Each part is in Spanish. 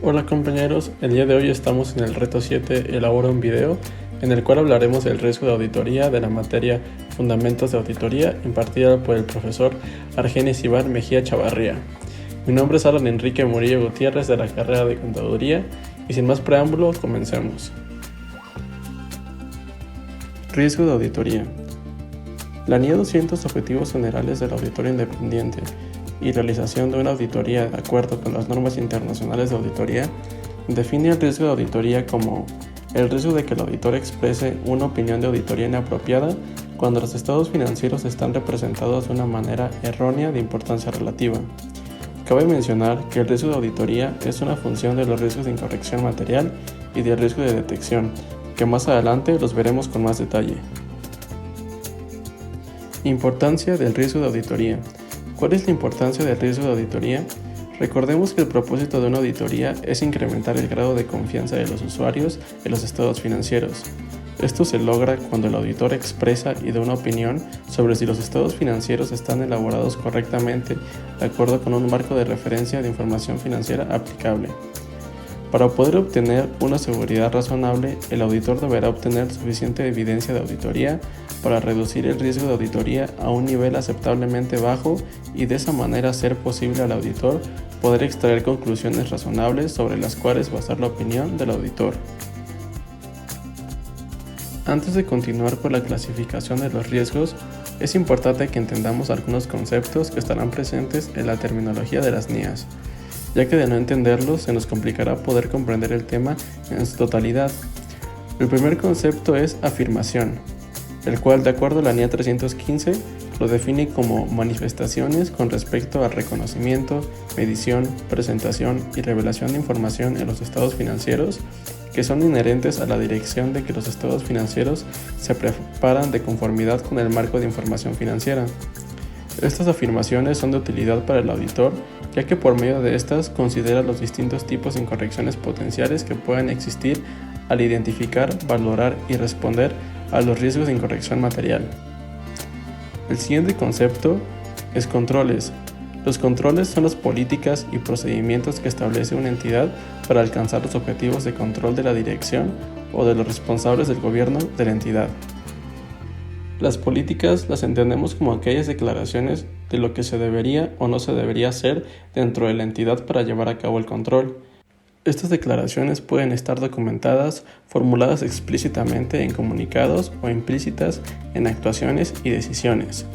Hola compañeros, el día de hoy estamos en el reto 7, elabora un video, en el cual hablaremos del riesgo de auditoría de la materia Fundamentos de Auditoría, impartida por el profesor Argenis Iván Mejía Chavarría. Mi nombre es Alan Enrique Murillo Gutiérrez de la carrera de Contaduría y sin más preámbulo, comencemos. Riesgo de auditoría. La NIE 200 Objetivos Generales del Auditor Independiente y realización de una auditoría de acuerdo con las normas internacionales de auditoría define el riesgo de auditoría como el riesgo de que el auditor exprese una opinión de auditoría inapropiada cuando los estados financieros están representados de una manera errónea de importancia relativa. Cabe mencionar que el riesgo de auditoría es una función de los riesgos de incorrección material y del riesgo de detección, que más adelante los veremos con más detalle. Importancia del riesgo de auditoría. ¿Cuál es la importancia del riesgo de auditoría? Recordemos que el propósito de una auditoría es incrementar el grado de confianza de los usuarios en los estados financieros. Esto se logra cuando el auditor expresa y da una opinión sobre si los estados financieros están elaborados correctamente de acuerdo con un marco de referencia de información financiera aplicable. Para poder obtener una seguridad razonable, el auditor deberá obtener suficiente evidencia de auditoría para reducir el riesgo de auditoría a un nivel aceptablemente bajo y de esa manera hacer posible al auditor poder extraer conclusiones razonables sobre las cuales basar la opinión del auditor. Antes de continuar con la clasificación de los riesgos, es importante que entendamos algunos conceptos que estarán presentes en la terminología de las NIAs, ya que de no entenderlos se nos complicará poder comprender el tema en su totalidad. El primer concepto es afirmación, el cual de acuerdo a la NIA 315 lo define como manifestaciones con respecto al reconocimiento, medición, presentación y revelación de información en los estados financieros que son inherentes a la dirección de que los estados financieros se preparan de conformidad con el marco de información financiera. Estas afirmaciones son de utilidad para el auditor, ya que por medio de estas considera los distintos tipos de incorrecciones potenciales que pueden existir al identificar, valorar y responder a los riesgos de incorrección material. El siguiente concepto es controles. Los controles son las políticas y procedimientos que establece una entidad para alcanzar los objetivos de control de la dirección o de los responsables del gobierno de la entidad. Las políticas las entendemos como aquellas declaraciones de lo que se debería o no se debería hacer dentro de la entidad para llevar a cabo el control. Estas declaraciones pueden estar documentadas, formuladas explícitamente en comunicados o implícitas en actuaciones y decisiones.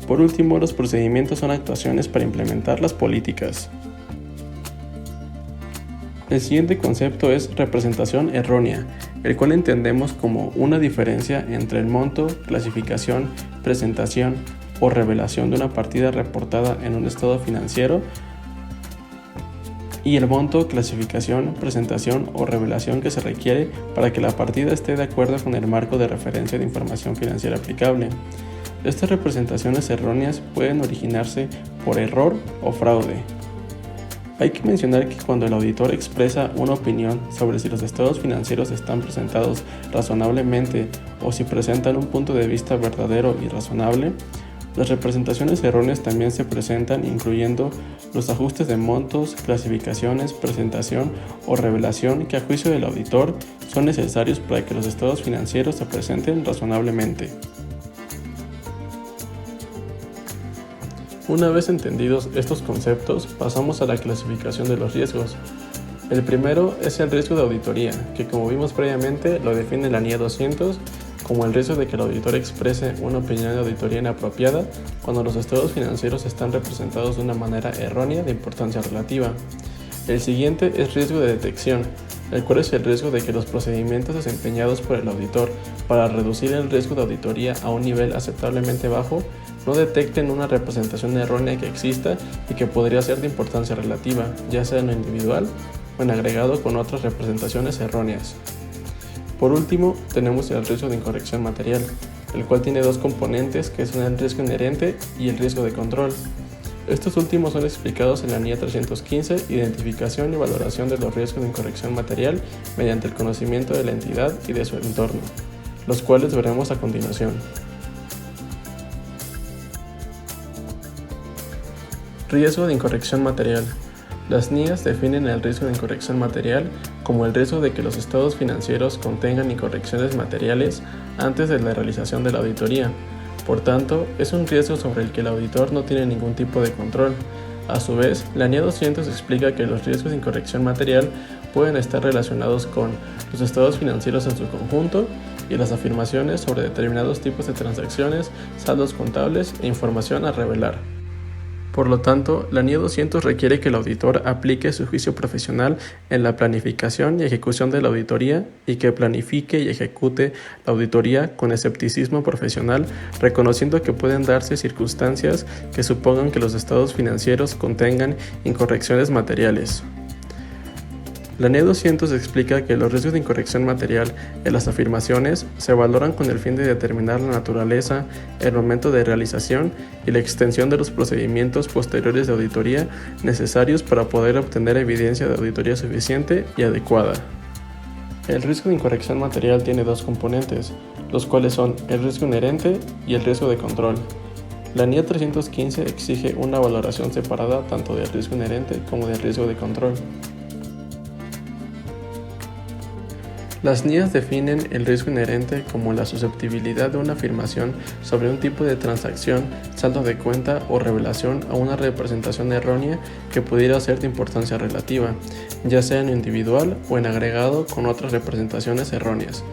Por último, los procedimientos son actuaciones para implementar las políticas. El siguiente concepto es representación errónea, el cual entendemos como una diferencia entre el monto, clasificación, presentación o revelación de una partida reportada en un estado financiero y el monto, clasificación, presentación o revelación que se requiere para que la partida esté de acuerdo con el marco de referencia de información financiera aplicable. Estas representaciones erróneas pueden originarse por error o fraude. Hay que mencionar que cuando el auditor expresa una opinión sobre si los estados financieros están presentados razonablemente o si presentan un punto de vista verdadero y razonable, las representaciones erróneas también se presentan incluyendo los ajustes de montos, clasificaciones, presentación o revelación que a juicio del auditor son necesarios para que los estados financieros se presenten razonablemente. Una vez entendidos estos conceptos, pasamos a la clasificación de los riesgos. El primero es el riesgo de auditoría, que como vimos previamente lo define la NIA 200 como el riesgo de que el auditor exprese una opinión de auditoría inapropiada cuando los estados financieros están representados de una manera errónea de importancia relativa. El siguiente es riesgo de detección, el cual es el riesgo de que los procedimientos desempeñados por el auditor para reducir el riesgo de auditoría a un nivel aceptablemente bajo no detecten una representación errónea que exista y que podría ser de importancia relativa, ya sea en lo individual o en agregado con otras representaciones erróneas. Por último, tenemos el riesgo de incorrección material, el cual tiene dos componentes que son el riesgo inherente y el riesgo de control. Estos últimos son explicados en la NIA 315, identificación y valoración de los riesgos de incorrección material mediante el conocimiento de la entidad y de su entorno, los cuales veremos a continuación. Riesgo de incorrección material. Las NIAs definen el riesgo de incorrección material como el riesgo de que los estados financieros contengan incorrecciones materiales antes de la realización de la auditoría. Por tanto, es un riesgo sobre el que el auditor no tiene ningún tipo de control. A su vez, la NIA 200 explica que los riesgos de incorrección material pueden estar relacionados con los estados financieros en su conjunto y las afirmaciones sobre determinados tipos de transacciones, saldos contables e información a revelar. Por lo tanto, la NIA 200 requiere que el auditor aplique su juicio profesional en la planificación y ejecución de la auditoría y que planifique y ejecute la auditoría con escepticismo profesional, reconociendo que pueden darse circunstancias que supongan que los estados financieros contengan incorrecciones materiales. La NIA 200 explica que los riesgos de incorrección material en las afirmaciones se valoran con el fin de determinar la naturaleza, el momento de realización y la extensión de los procedimientos posteriores de auditoría necesarios para poder obtener evidencia de auditoría suficiente y adecuada. El riesgo de incorrección material tiene dos componentes, los cuales son el riesgo inherente y el riesgo de control. La NIA 315 exige una valoración separada tanto del riesgo inherente como del riesgo de control. Las NIAs definen el riesgo inherente como la susceptibilidad de una afirmación sobre un tipo de transacción, saldo de cuenta o revelación a una representación errónea que pudiera ser de importancia relativa, ya sea en lo individual o en agregado con otras representaciones erróneas,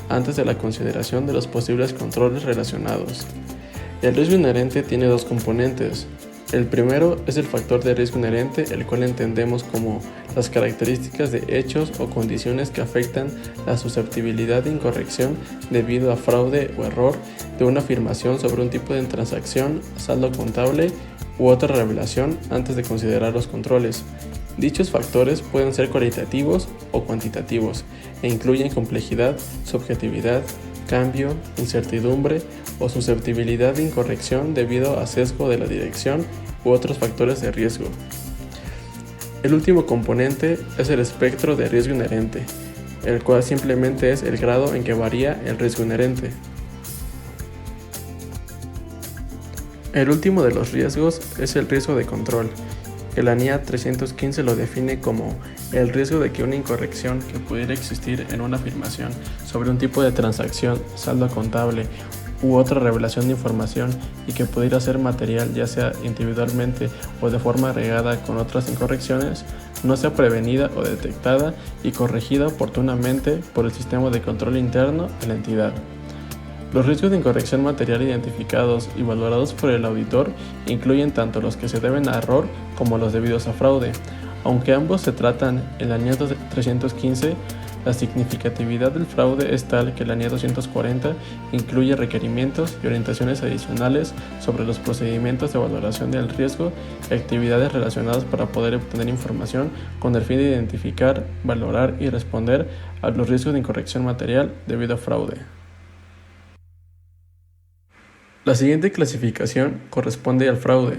antes de la consideración de los posibles controles relacionados. El riesgo inherente tiene dos componentes. El primero es el factor de riesgo inherente, el cual entendemos como las características de hechos o condiciones que afectan la susceptibilidad de incorrección debido a fraude o error de una afirmación sobre un tipo de transacción, saldo contable u otra revelación antes de considerar los controles. Dichos factores pueden ser cualitativos o cuantitativos e incluyen complejidad, subjetividad, cambio, incertidumbre o susceptibilidad de incorrección debido a sesgo de la dirección u otros factores de riesgo. El último componente es el espectro de riesgo inherente, el cual simplemente es el grado en que varía el riesgo inherente. El último de los riesgos es el riesgo de control, que la NIA 315 lo define como el riesgo de que una incorrección que pudiera existir en una afirmación sobre un tipo de transacción, saldo contable u otra revelación de información y que pudiera ser material ya sea individualmente o de forma agregada con otras incorrecciones, no sea prevenida o detectada y corregida oportunamente por el sistema de control interno de la entidad. Los riesgos de incorrección material identificados y valorados por el auditor incluyen tanto los que se deben a error como los debidos a fraude. Aunque ambos se tratan en la NIA 315, la significatividad del fraude es tal que la NIA 240 incluye requerimientos y orientaciones adicionales sobre los procedimientos de valoración del riesgo y actividades relacionadas para poder obtener información con el fin de identificar, valorar y responder a los riesgos de incorrección material debido a fraude. La siguiente clasificación corresponde al fraude.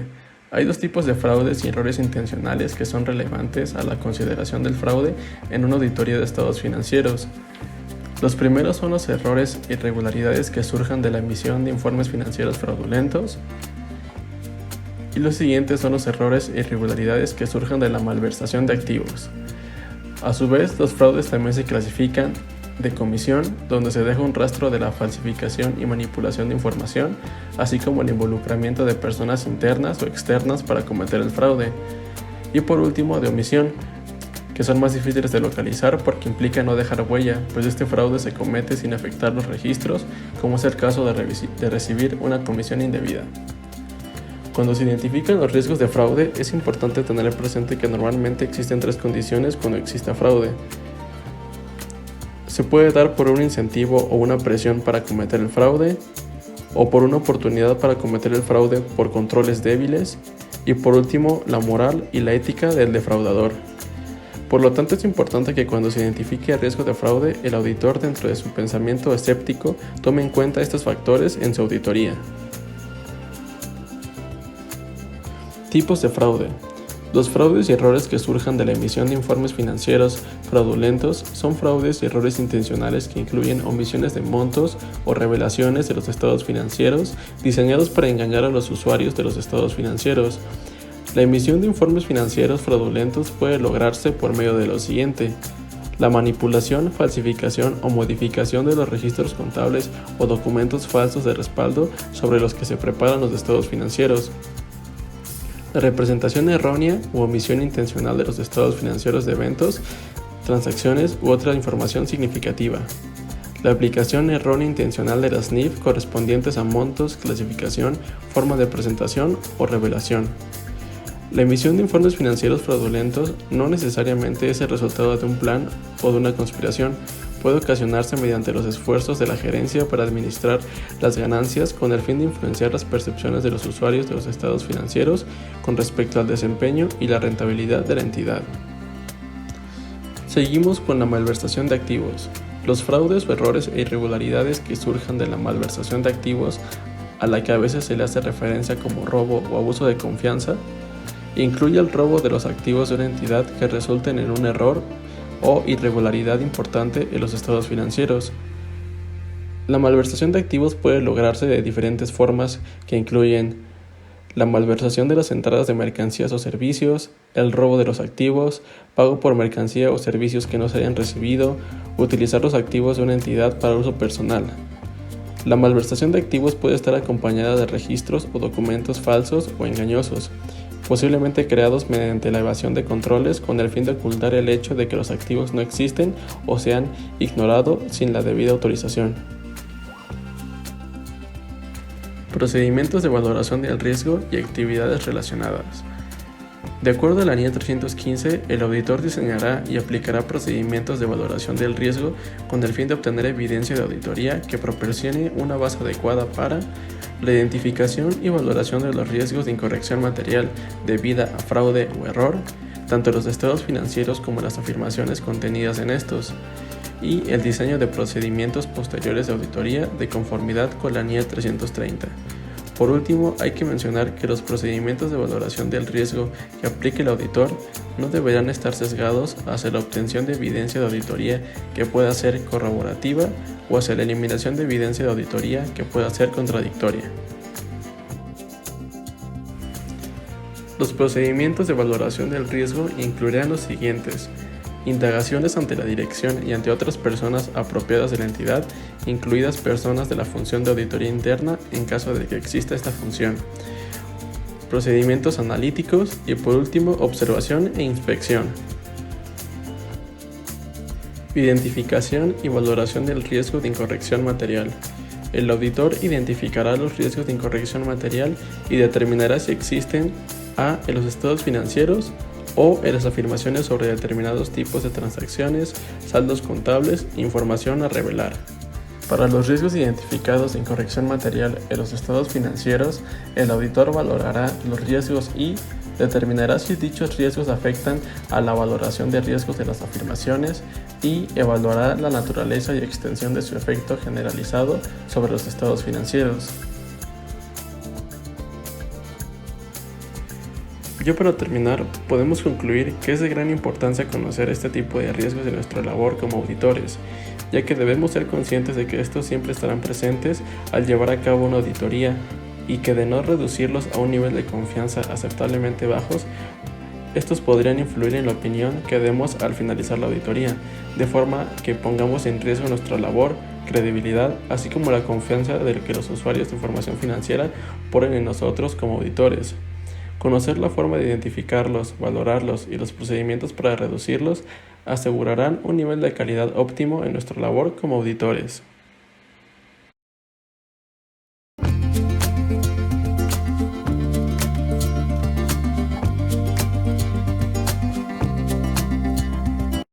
Hay dos tipos de fraudes y errores intencionales que son relevantes a la consideración del fraude en una auditoría de estados financieros. Los primeros son los errores e irregularidades que surjan de la emisión de informes financieros fraudulentos y los siguientes son los errores e irregularidades que surjan de la malversación de activos. A su vez, los fraudes también se clasifican de comisión, donde se deja un rastro de la falsificación y manipulación de información, así como el involucramiento de personas internas o externas para cometer el fraude. Y por último, de omisión, que son más difíciles de localizar porque implica no dejar huella, pues este fraude se comete sin afectar los registros, como es el caso de recibir una comisión indebida. Cuando se identifican los riesgos de fraude, es importante tener presente que normalmente existen tres condiciones cuando exista fraude. Se puede dar por un incentivo o una presión para cometer el fraude, o por una oportunidad para cometer el fraude por controles débiles, y por último, la moral y la ética del defraudador. Por lo tanto, es importante que cuando se identifique el riesgo de fraude, el auditor, dentro de su pensamiento escéptico, tome en cuenta estos factores en su auditoría. Tipos de fraude. Los fraudes y errores que surjan de la emisión de informes financieros fraudulentos son fraudes y errores intencionales que incluyen omisiones de montos o revelaciones de los estados financieros diseñados para engañar a los usuarios de los estados financieros. La emisión de informes financieros fraudulentos puede lograrse por medio de lo siguiente: la manipulación, falsificación o modificación de los registros contables o documentos falsos de respaldo sobre los que se preparan los estados financieros. La representación errónea u omisión intencional de los estados financieros de eventos, transacciones u otra información significativa. La aplicación errónea intencional de las NIF correspondientes a montos, clasificación, forma de presentación o revelación. La emisión de informes financieros fraudulentos no necesariamente es el resultado de un plan o de una conspiración. Puede ocasionarse mediante los esfuerzos de la gerencia para administrar las ganancias con el fin de influenciar las percepciones de los usuarios de los estados financieros con respecto al desempeño y la rentabilidad de la entidad. Seguimos con la malversación de activos. Los fraudes o errores e irregularidades que surjan de la malversación de activos, a la que a veces se le hace referencia como robo o abuso de confianza, incluye el robo de los activos de una entidad que resulten en un error o irregularidad importante en los estados financieros. La malversación de activos puede lograrse de diferentes formas que incluyen la malversación de las entradas de mercancías o servicios, el robo de los activos, pago por mercancía o servicios que no se hayan recibido, utilizar los activos de una entidad para uso personal. La malversación de activos puede estar acompañada de registros o documentos falsos o engañosos, posiblemente creados mediante la evasión de controles con el fin de ocultar el hecho de que los activos no existen o se han ignorado sin la debida autorización. Procedimientos de valoración del riesgo y actividades relacionadas. De acuerdo a la NIE 315, el auditor diseñará y aplicará procedimientos de valoración del riesgo con el fin de obtener evidencia de auditoría que proporcione una base adecuada para la identificación y valoración de los riesgos de incorrección material debida a fraude o error, tanto en los estados financieros como en las afirmaciones contenidas en estos, y el diseño de procedimientos posteriores de auditoría de conformidad con la NIE 330. Por último, hay que mencionar que los procedimientos de valoración del riesgo que aplique el auditor no deberán estar sesgados hacia la obtención de evidencia de auditoría que pueda ser corroborativa o hacia la eliminación de evidencia de auditoría que pueda ser contradictoria. Los procedimientos de valoración del riesgo incluirán los siguientes: indagaciones ante la dirección y ante otras personas apropiadas de la entidad, incluidas personas de la función de auditoría interna en caso de que exista esta función. Procedimientos analíticos y, por último, observación e inspección. Identificación y valoración del riesgo de incorrección material. El auditor identificará los riesgos de incorrección material y determinará si existen en los estados financieros o en las afirmaciones sobre determinados tipos de transacciones, saldos contables, información a revelar. Para los riesgos identificados de incorrección material en los estados financieros, el auditor valorará los riesgos y determinará si dichos riesgos afectan a la valoración de riesgos de las afirmaciones y evaluará la naturaleza y extensión de su efecto generalizado sobre los estados financieros. Ya para terminar, podemos concluir que es de gran importancia conocer este tipo de riesgos de nuestra labor como auditores, ya que debemos ser conscientes de que estos siempre estarán presentes al llevar a cabo una auditoría y que de no reducirlos a un nivel de confianza aceptablemente bajos, estos podrían influir en la opinión que demos al finalizar la auditoría, de forma que pongamos en riesgo nuestra labor, credibilidad, así como la confianza de que los usuarios de información financiera ponen en nosotros como auditores. Conocer la forma de identificarlos, valorarlos y los procedimientos para reducirlos asegurarán un nivel de calidad óptimo en nuestra labor como auditores.